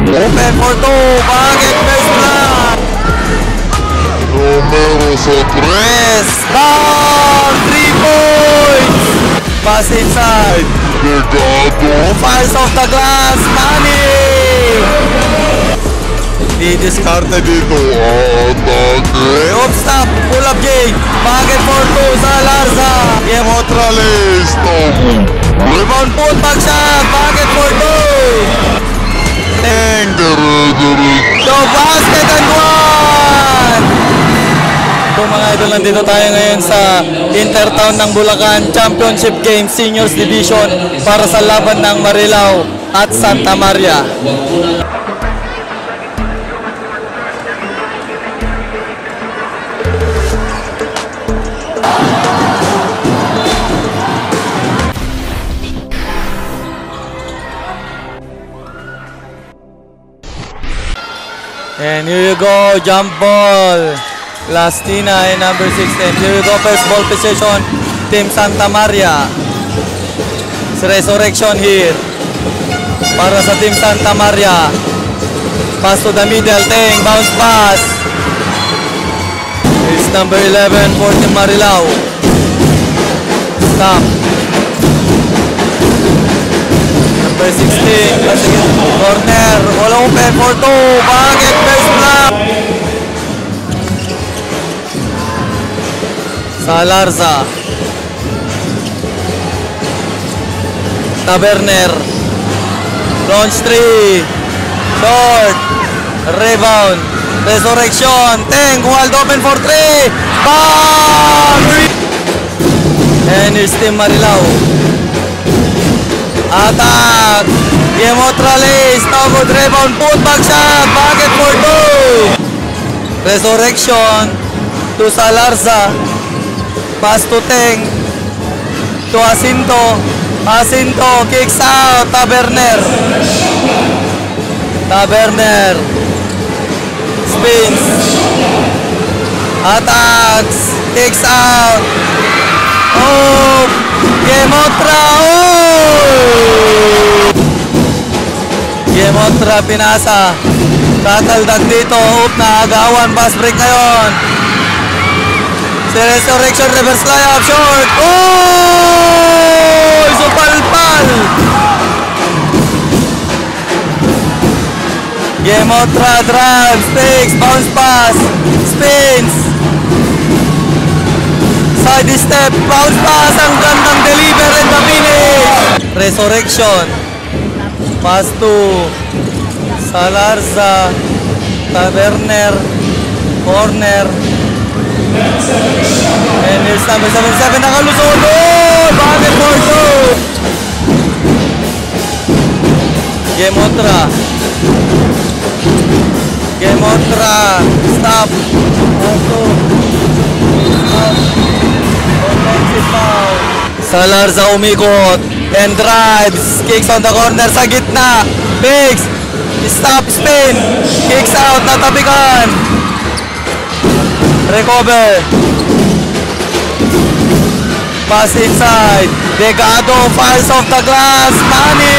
Open for two. Bakit first blood? Romero sa Press. Down. 3 points. Pass inside. Delgado. Fires off the glass. Manny. Di-discard dito. Atake. Off stop. Pull up Jay. Bakit for two sa Larza. Motrales. Rebound pull back shot. Bakit for two. The basket and one. So mga idol, nandito tayo ngayon sa Intertown ng Bulacan Championship Game Seniors Division para sa laban ng Marilao at Santa Maria. And here you go, jump ball. Lastina and number 16. Here you go, first ball possession. Team Santa Maria. It's resurrection here. Para sa Team Santa Maria. Pass to the middle. Teng, bounce pass. It's number 11 for Team Marilao. Stop. Number 16. Corner. Wala open for two. Bakit first block? Sa Larza. Taberner. Launch 3. Short. Rebound. Resurrection. Teng. Wide open for 3. Bang! And here's Team Marilao. Attack. Motrales. No good rebound. Put back shot. Bakit for two. Resurrection. To sa Larza. Pass to Teng. To Jacinto. Jacinto kicks out. Taberner. Taberner. Spins. Attacks. Kicks out. Oh. Gemotra. Oh. Gemotra pinasa. Tataldag dito. Oop na agawan. Pass break ngayon. Resurrection, reverse layup, short. Oh! Supalpal. Gemotra drives, takes, bounce pass, spins. Side step, bounce pass, ang gandang deliver and the finish. Resurrection. Pass to Salarza. Taberner. Corner. And here's number 77, nakalusot. Oh! Bakit for two? Gemotra. Gemotra. Stop. Offensive foul. Salarza umikot. And drives. Kicks on the corner sa gitna. Bigs. Stop, spin. Kicks out, natabikan. Recover. Pass inside. Delgado fires off the glass. Manny.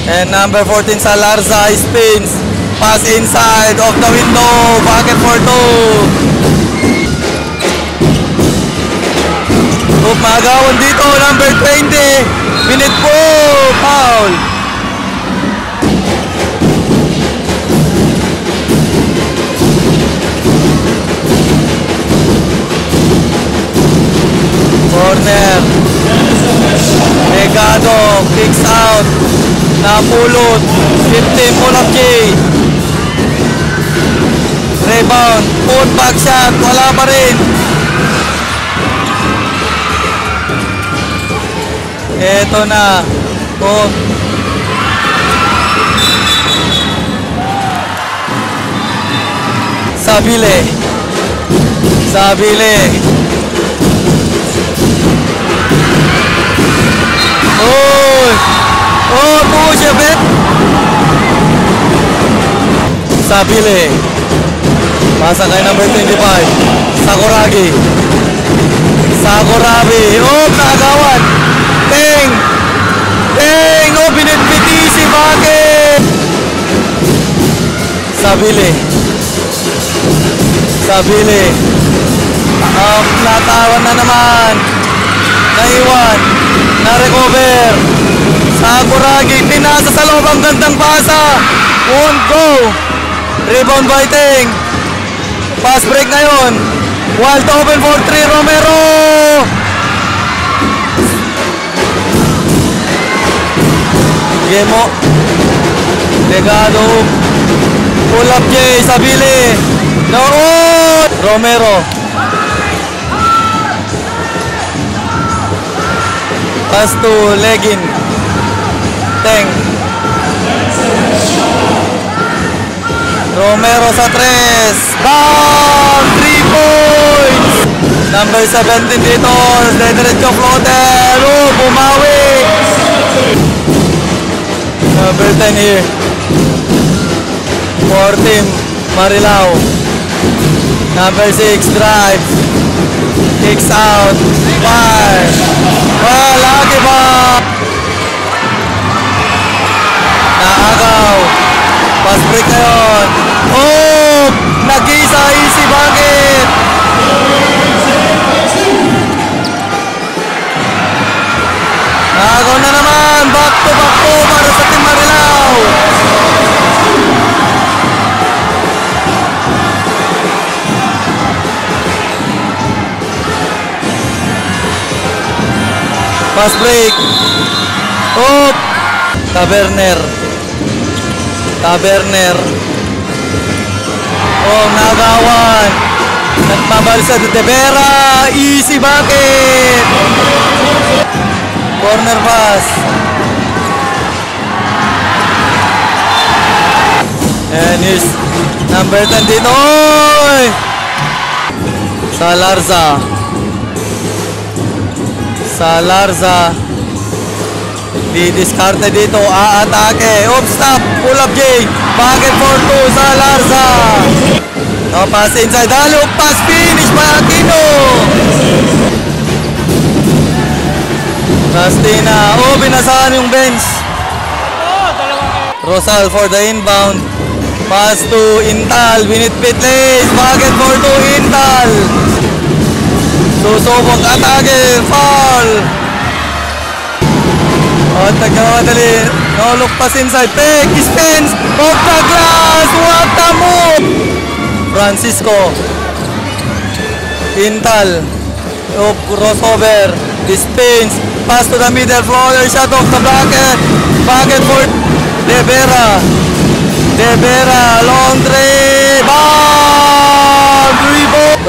And number 14 Salarza spins. Pass inside of the window. Bucket for two. Magawan dito. Number 20. Minute po. Foul. Corner. Delgado kicks out. Napulot. 15 pull up J. Rebound. Put back shot. Wala pa rin. Eto na. Oh. Sabile. Sabile. Oh! Oh, push a bit. Sabile. Pasa kay number 25. Sakuragi. Sakurabi. Oh, nakagawan. Teng. Teng. Oh, binitbiti si Bakit. Sabili. Sabili. Natawan na naman. Naiwan. Na-recover. Sakuragi. Pinasa sa loob. Ang gandang pasa. Won't go. Rebound biting. Pass break ngayon. Wild open for 3. Romero. Gemo. Legado. Pull up Jay. Sabili. No. Romero. Pass to Legin. Teng. Romero sa 3. Down! 3 points! Number 17 dito. Dediretso floater. Bumawi! Number 10 here. For team Marilao. Number 6 drive. Kicks out. Fire. Lagi ba? Naagaw. Pass break ngayon. Oh! Nag-isa. Easy bucket. Naagaw na naman. Back to para sa team Marilao. Pass break. Oh! Taberner. Oh, nagawan. Nagmabalsa de Vera. Easy bucket. Corner pass. And here's number 10 dito. Oy! Salarza. Di-discarte dito. Aatake. Stop. Pull up J. Bucket for 2. Salarza. No, pass inside. Halo. Pass finish by Aquino. Rastina. Oh, binasahan yung bench. Rosal for the inbound. Pass to Intal. Binitbit lace. Bucket for 2. Intal. Susubok atake. Foul. Oh, nagkamadali. No look pass inside. Take. Spins. Off the glass. What a move. Francisco. Intal. Oh, crossover. Spins. Pass to the middle. Floater. Shot off the bracket. Bucket for De Vera. Long three. Ball. Rebound.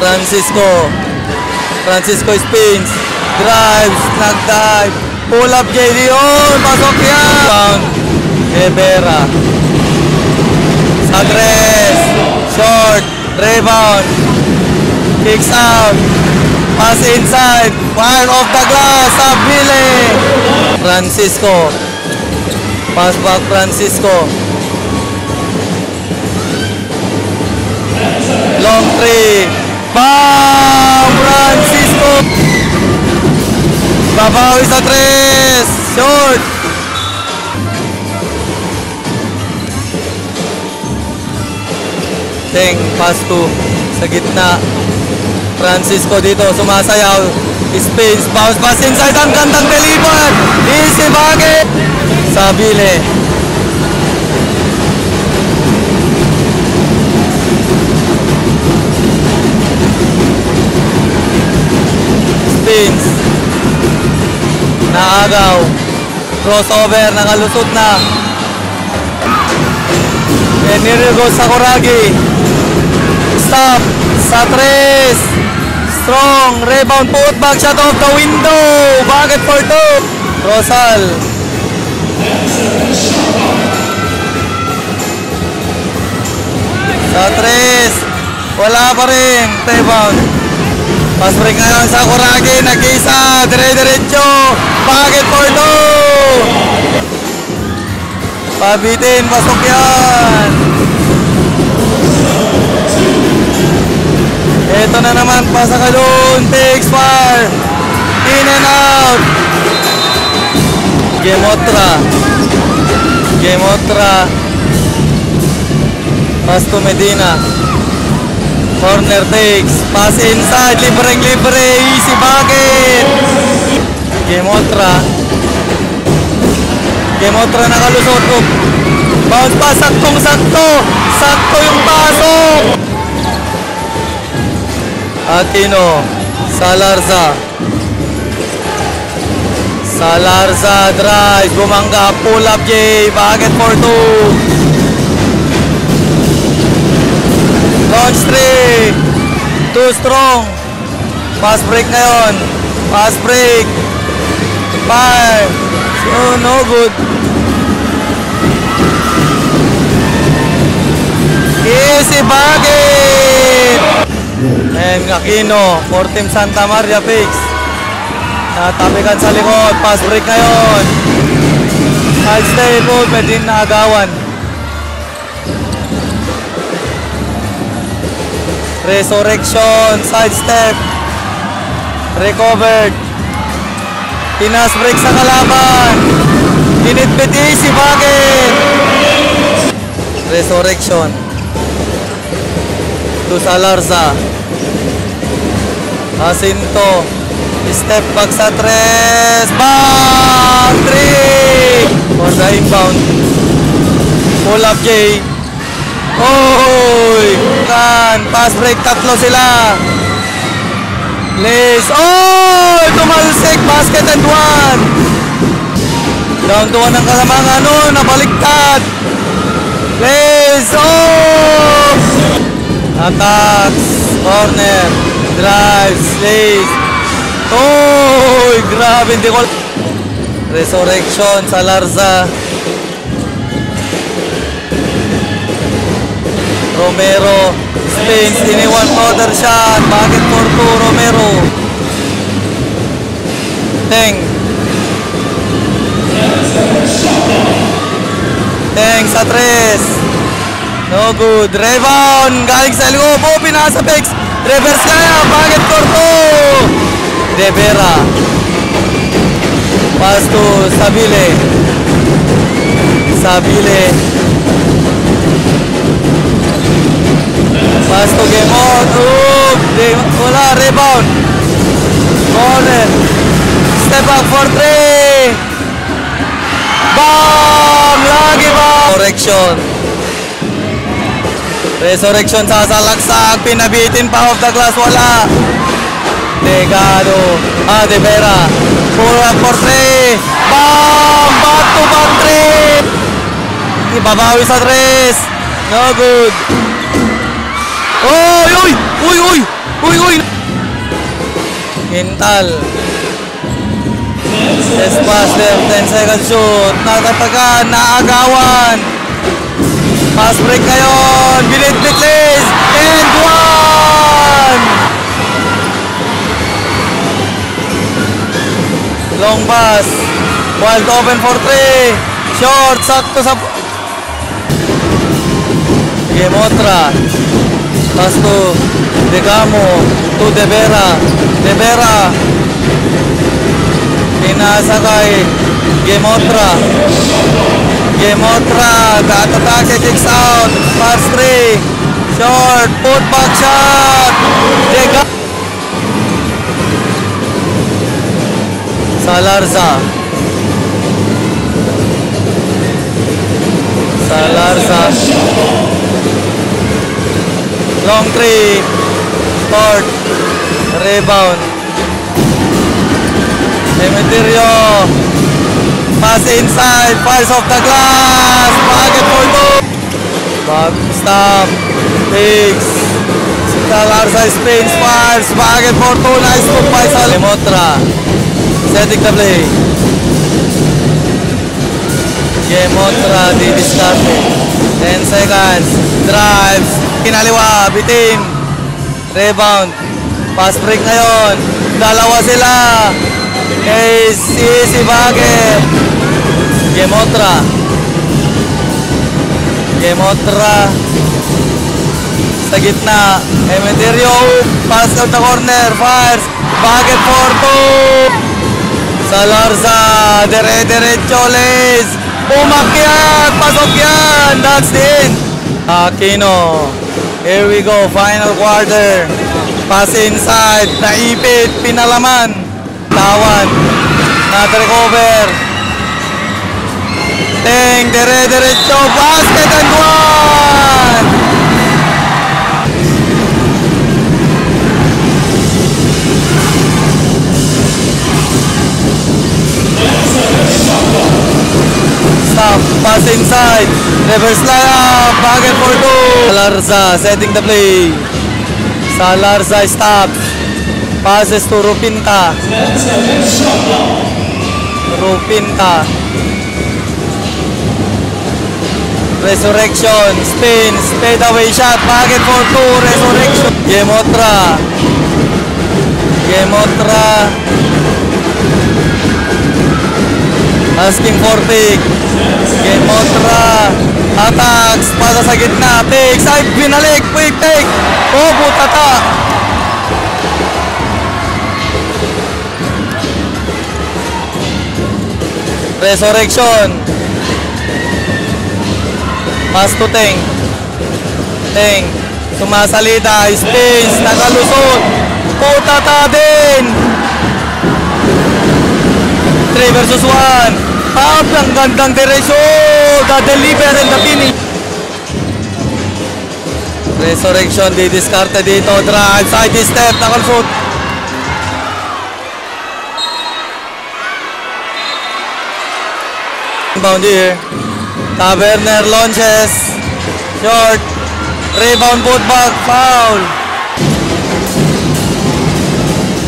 Francisco spins. Drives. Nag-dive. Pull up JD. Oh, pasok yan. Rebound. De Vera. Sa 3. Short. Rebound. Kicks out. Pass inside. Fire off the glass. Sabili. Francisco. Pass back Francisco. Long three. Bam! Francisco. Babawi sa 3. Short. Teng, pass to sa gitna. Francisco dito, sumasayaw. Spins, bounce pass inside. Ang gandang deliver. Easy bucket. Sabile. Spins. Naagaw. Crossover, nakalusot na. And here goes Sakuragi. Stop. Sa 3. Strong. Rebound. Put back. Shot off the window. Bucket for 2. Rosal. Sa 3. Wala pa rin. Rebound. Pass break ngayon sa Sakuragi. Nag-isa. Dire-diretso. Bucket for 2. Pabitin. Pasok yan. Ito na naman. Pasa ka doon. Takes fire. In and out. Gemotra. Pass to Medina. Corner takes. Pass inside. Libreng-libre. Easy bucket. Gemotra. Gemotra nakalusot. Bounce pass. Saktong-sakto. Sakto yung pasok. Aquino. Salarza. Salarza drive. Bumangga. Pull up J. Bucket for 2. Launch 3. Too strong. Pass break ngayon. Pass break. 5. So, no good. Easy bucket. And Aquino for Team Santa Maria fix. Natapikan sa likod. Pass break ngayon. I'll stay good. Pwede na agawan. Resurrection, sidestep, recovered, pinas break sa kalaban, initbit easy bucket, resurrection, to Salarza, Jacinto, step back sa tres, bang, 3, for the inbound, pull up J, oy, kan, pass break, tatlo sila. Lace, oy, tumalsik, basket and 1. Down to 1 ang kasamang nabaliktad. Lace, oh! Attacks, corner, drives, Lace. Oy, grabe, hindi ko. Resurrection, Salarza. Romero, spins, iniwan other shot, bucket for 2, Romero. Teng. Teng sa 3. No good. Rebound, galing sa loob, pinasa Bex. Reverse kaya, bucket for 2. De Vera. Pass to Sabile. Sabile. Pass to Gemot. Wala, rebound. Corner. Step back for 3. Bam! Lagi ba? Resurrection. Resurrection sa salaksak. Pinabitin pa off the glass. Wala. Degado. De Vera. Pull up for 3. Bam! Back to back 3. Ibabawi sa 3. No good. Uy! Uy! Uy! Uy! Uy! Uy! Quintal. Yes, pass there. 10 seconds shoot. Nakatagan. Naagawan. Pass break ngayon. Binitbit Liz. And 1. Long pass. Wild open for 3. Short. Sakto sa... Gemotra. Pass to Degamo, to De Vera. De Vera. Pinasa kay Gemotra. Gemotra. Gat-atake, kicks out. Pass 3. Short. Put back shot. Degamo. Salarza. Salarza. Long 3. Court. Rebound. Demeterio. Pass inside. Fires off the glass. Bucket for 2. Back stop. Takes. Salarza spins. Fires. Bucket for 2. Nice move by Gemotra. Setting the play. Gemotra. Didiskarte. 10 seconds. Drives. Kinaliwa, bitin. Rebound. Pass break ngayon. Dalawa sila. Easy bucket. Gemotra. Gemotra. Sa gitna. Emeterio. Pass out the corner. Fires. Bucket for 2. Salarza. Dire-diretso. Liz. Umakyat. Pasok yan. That's the end. Aquino. Here we go, final quarter. Pass inside, naipit, pinalaman. Tawan, not recover. Teng, dire-diretso, basket and one! Stop, pass inside, reverse layup, bucket for two. Salarza setting the play. Salarza stop. Passes to Rupinta. Rupinta. Resurrection, spins, fade away shot, bucket for two, Resurrection. Gemotra. Gemotra. Asking for pick. Gemotra. Attacks, pasa sa gitna, pick, side, binalik, quick pick. Oh, butata. Resurrection. Pass to Teng. Teng. Sumasalita. Space. Nakalusot. Putata din. 3 versus 1. Ang gandang direksyon. The deliver and the finish. Resurrection. Di diskarte dito. Drive. Side step. Nakalusot. Rebound here. Taverner launches. Short. Rebound, put back, foul.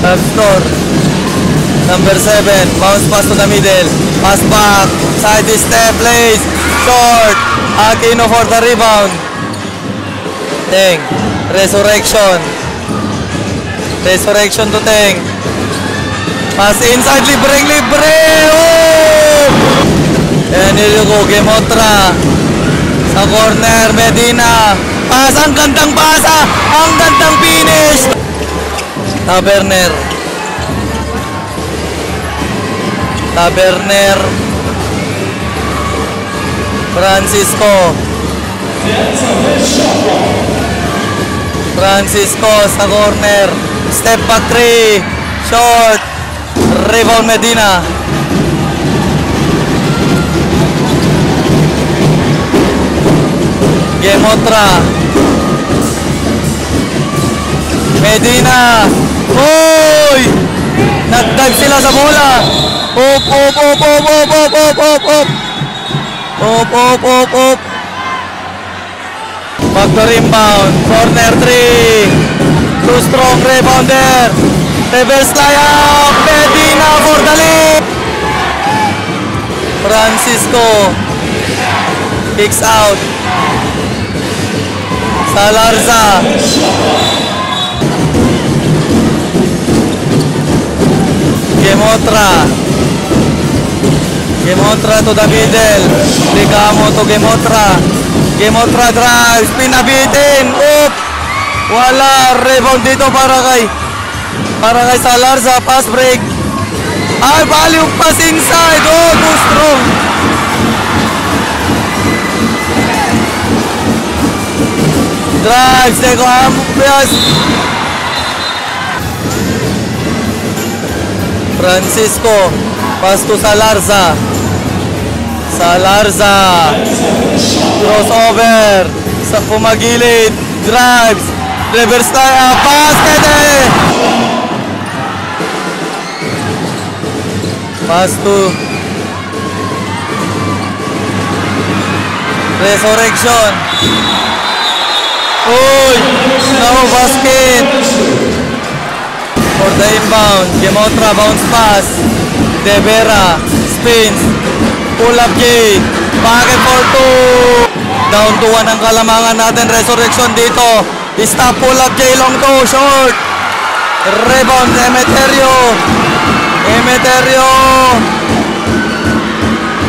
Top score. Number 7. Bounce pass to the middle. Pass back. Side step, plays. Short. Aquino for the rebound. Teng. Resurrection. Resurrection to Teng. Pass inside, libre. Oh! And here you go, Gemotra. Sa corner, Medina. Pass, ang gandang pasa. Ang gandang finish. Taverner. Taverner. Francisco. Francisco sa corner. Step back 3. Short. Rebound Medina. Gemotra. Medina. Hoy! Nag-dive sila sa bola. Op. Back to rebound. Corner 3. Too strong rebounder. Reverse layup. Medina for the lead. Francisco. Kicks out. Salarza. Gemotra. Gemotra to the middle. Ligamo to Gemotra. Gemotra drives. Pinabitin. Oop. Wala. Rebound dito para kay Salarza. Pass break. Ay, value pass inside. Oh, too strong. Drives, Deco Ampias. Francisco, pass to Salarza. Salarza. Crossover. Sa pumagilid. Drives. Reverse layup. Basket eh. Pass to Resurrection. Uy! No basket! For the inbound, Gemotra bounce pass. De Vera spins. Pull up J. Bucket for 2. Down to 1 ang kalamangan natin. Resurrection dito. Stop pull up J long 2. Short. Rebound Emeterio. Emeterio.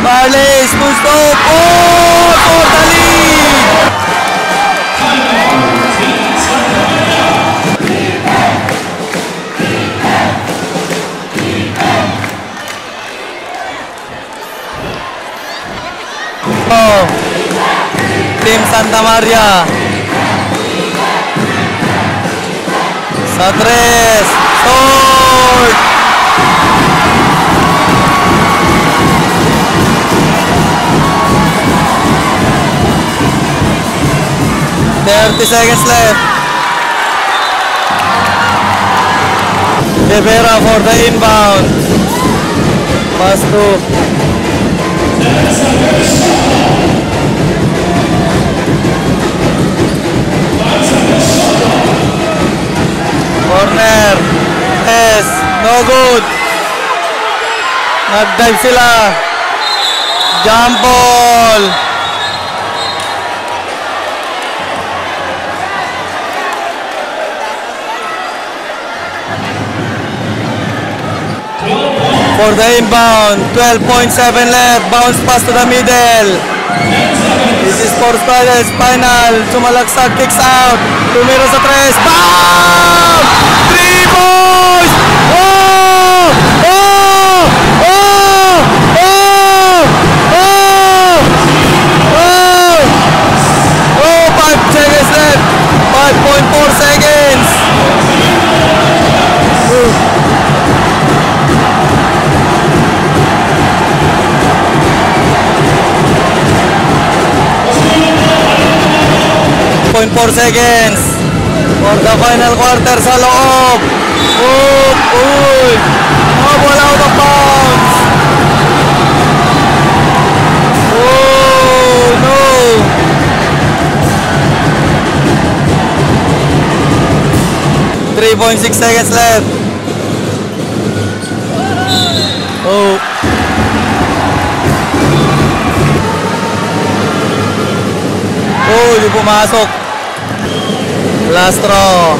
Barles to stop. Oh! For the lead! Team Santa Maria. Sa 3. Short! $30 seconds left. Rivera for the inbound. Pass to corner. Yes, no good. Nag-dive sila. Jump ball. For the inbound, 12.7 left, bounce pass to the middle. This is Sports Brothers final. Sumalagsak, kicks out. Tumira sa 3. Bam! 3 boys! Oh! Oh! Oh! Oh! Oh! Oh! Oh! 5 seconds left. 5.4 seconds. 0.4 seconds for the final quarter sa loob. Uy! Ball out of bounds. Oh, no! .6 seconds left. Oh. Oh, di pumasok. Last throw.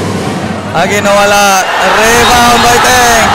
Lagi nawala. Rebound by Teng.